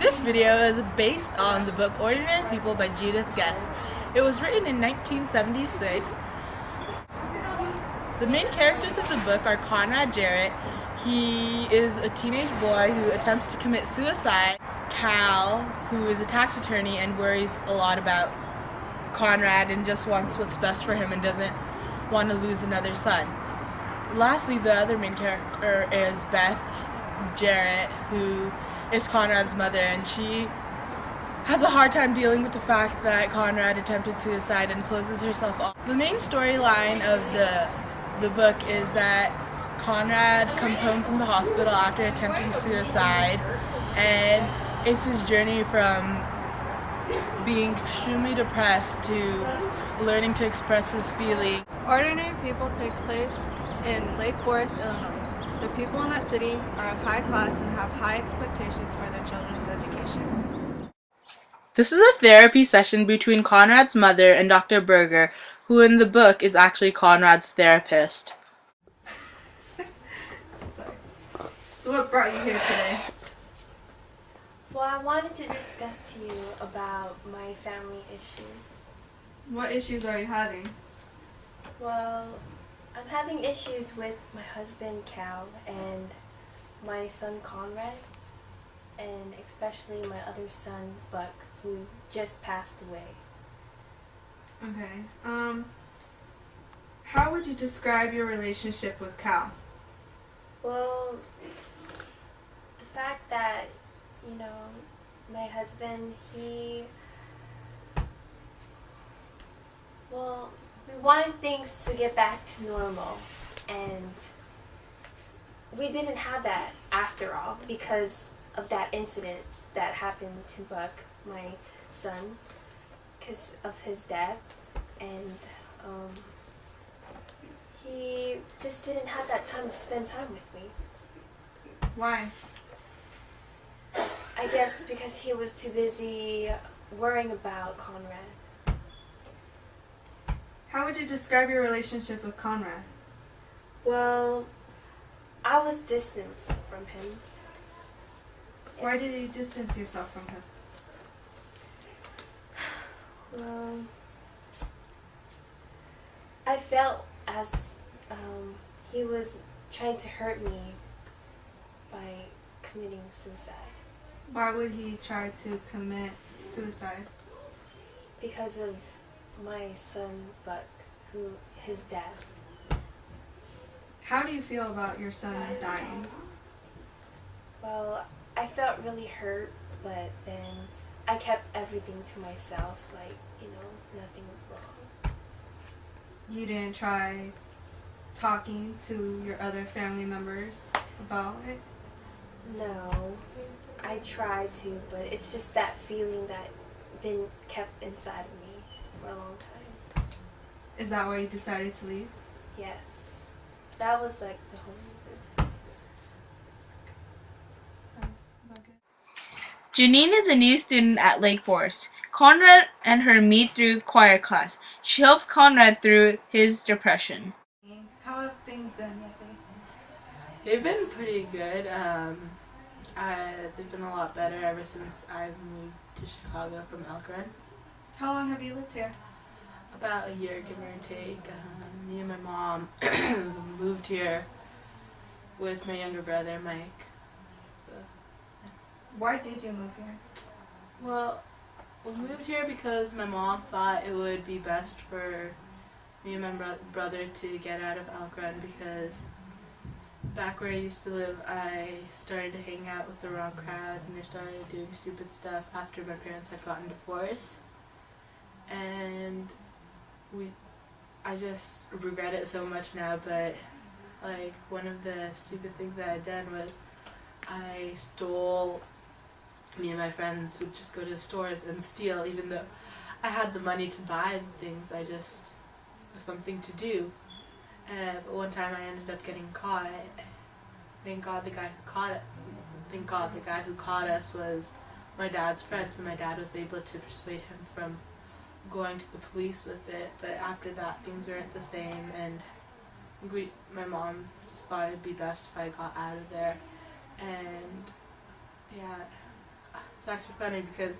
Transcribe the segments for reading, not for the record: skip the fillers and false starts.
This video is based on the book Ordinary People by Judith Getz. It was written in 1976. The main characters of the book are Conrad Jarrett. He is a teenage boy who attempts to commit suicide. Cal, who is a tax attorney and worries a lot about Conrad and just wants what's best for him and doesn't want to lose another son. Lastly, the other main character is Beth Jarrett, who is Conrad's mother, and she has a hard time dealing with the fact that Conrad attempted suicide and closes herself off. The main storyline of the book is that Conrad comes home from the hospital after attempting suicide, and it's his journey from being extremely depressed to learning to express his feelings. Ordinary People takes place in Lake Forest, Illinois. The people in that city are of high class and have high expectations for their children's education. This is a therapy session between Conrad's mother and Dr. Berger, who in the book is actually Conrad's therapist. So what brought you here today? Well, I wanted to discuss to you about my family issues. What issues are you having? Well, I'm having issues with my husband Cal and my son Conrad, and especially my other son Buck, who just passed away. Okay. How would you describe your relationship with Cal? Well, the fact that, my husband, we wanted things to get back to normal, and we didn't have that after all because of that incident that happened to Buck, my son, because of his death, and he just didn't have that time to spend time with me. Why? I guess because he was too busy worrying about Conrad. How would you describe your relationship with Conrad? Well, I was distanced from him. Why did you distance yourself from him? Well, I felt as he was trying to hurt me by committing suicide. Why would he try to commit suicide? Because of my son Buck, his death. How do you feel about your son dying? Well, I felt really hurt, but then I kept everything to myself, nothing was wrong. You didn't try talking to your other family members about it? No, I tried to, but it's just that feeling that been kept inside of me for a long time. Is that why you decided to leave? Yes, that was the whole reason. Janine is a new student at Lake Forest. Conrad and her meet through choir class. She helps Conrad through his depression. How have things been lately? They've been pretty good. They've been a lot better ever since I've moved to Chicago from Elk Run. How long have you lived here? About a year, give or take. Me and my mom moved here with my younger brother, Mike. Why did you move here? Well, we moved here because my mom thought it would be best for me and my brother to get out of Elk Run because back where I used to live, I started to hang out with the wrong crowd and I started doing stupid stuff after my parents had gotten divorced. And I just regret it so much now, but one of the stupid things that I'd done was I stole. Me and my friends would just go to the stores and steal, even though I had the money to buy the things. I just was something to do. But one time I ended up getting caught. Thank God the guy who caught us was my dad's friend, so my dad was able to persuade him from going to the police with it. But after that, things weren't the same, and my mom just thought it'd be best if I got out of there. And yeah, It's actually funny because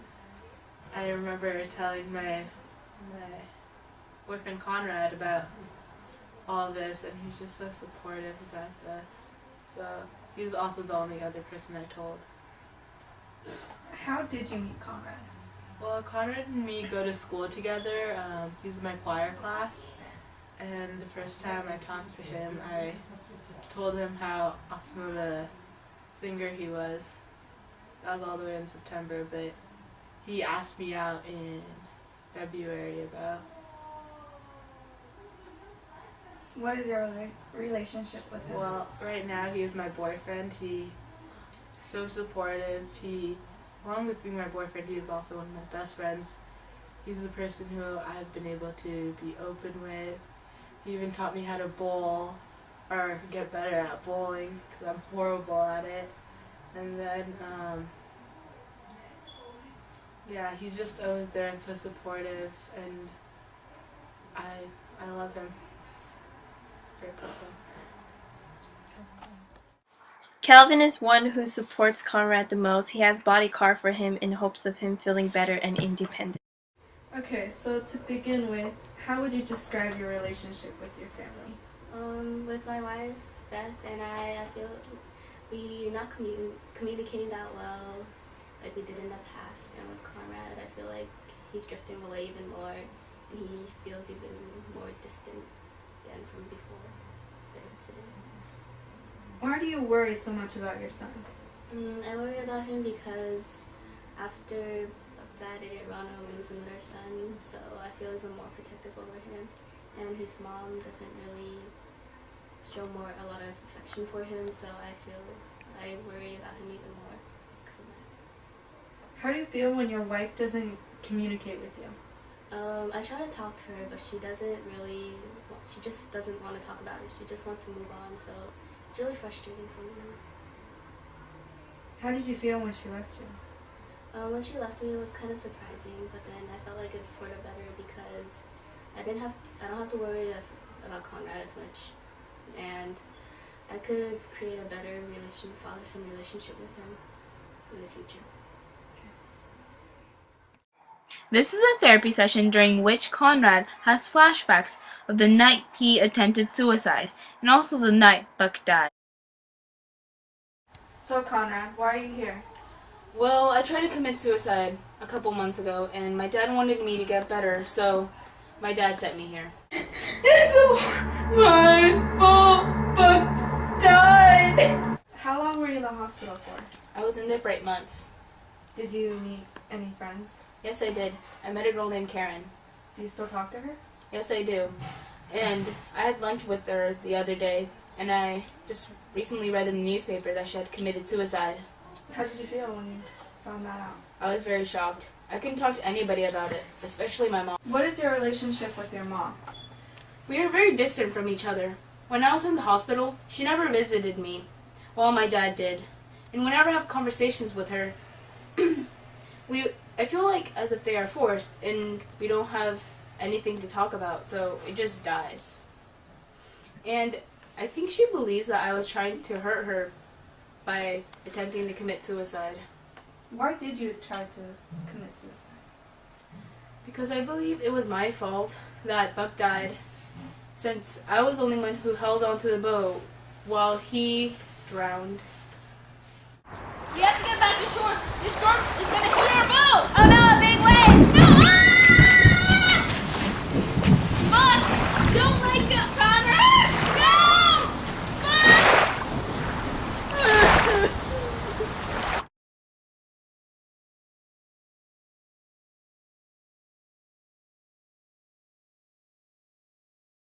I remember telling my boyfriend Conrad about all this, and he's just so supportive about this. So he's also the only other person I told. How did you meet Conrad? Well, Conrad and me go to school together. He's in my choir class, and the first time I talked to him, I told him how awesome of a singer he was. That was all the way in September, but he asked me out in February about. What is your relationship with him? Well, right now he is my boyfriend. He's so supportive. Along with being my boyfriend, he is also one of my best friends. He's the person who I've been able to be open with. He even taught me how to bowl, or get better at bowling, because I'm horrible at it. And then, yeah, he's just always there and so supportive, and I love him. Very proud of him. Calvin is one who supports Conrad the most. He has bodyguard for him in hopes of him feeling better and independent. Okay, so to begin with, how would you describe your relationship with your family? With my wife, Beth, and I feel we not communicating that well like we did in the past. And with Conrad, I feel like he's drifting away even more, and he feels even more distant than from before the incident. Why do you worry so much about your son? I worry about him because after Baghdad and Iran are losing their son, so I feel even more protective over him. And his mom doesn't really show a lot of affection for him, so I worry about him even more because of that. How do you feel when your wife doesn't communicate with you? I try to talk to her, but she just doesn't want to talk about it. She just wants to move on, so it's really frustrating for me. How did you feel when she left you? When she left me, it was kind of surprising, but then I felt like it's sort of better because I don't have to worry about Conrad as much, and I could create a better father-son relationship with him in the future. This is a therapy session during which Conrad has flashbacks of the night he attempted suicide and also the night Buck died. So Conrad, why are you here? Well, I tried to commit suicide a couple months ago, and my dad wanted me to get better, so my dad sent me here. It's my fault. Buck died. How long were you in the hospital for? I was in there for 8 months. Did you meet any friends? Yes, I did. I met a girl named Karen. Do you still talk to her? Yes, I do. And I had lunch with her the other day, and I just recently read in the newspaper that she had committed suicide. How did you feel when you found that out? I was very shocked. I couldn't talk to anybody about it, especially my mom. What is your relationship with your mom? We were very distant from each other. When I was in the hospital, she never visited me, while my dad did. And whenever I have conversations with her, I feel like as if they are forced, and we don't have anything to talk about, so it just dies. And I think she believes that I was trying to hurt her by attempting to commit suicide. Why did you try to commit suicide? Because I believe it was my fault that Buck died, since I was the only one who held onto the boat while he drowned. We have to get back to shore. This storm is gonna hit our boat. Oh no,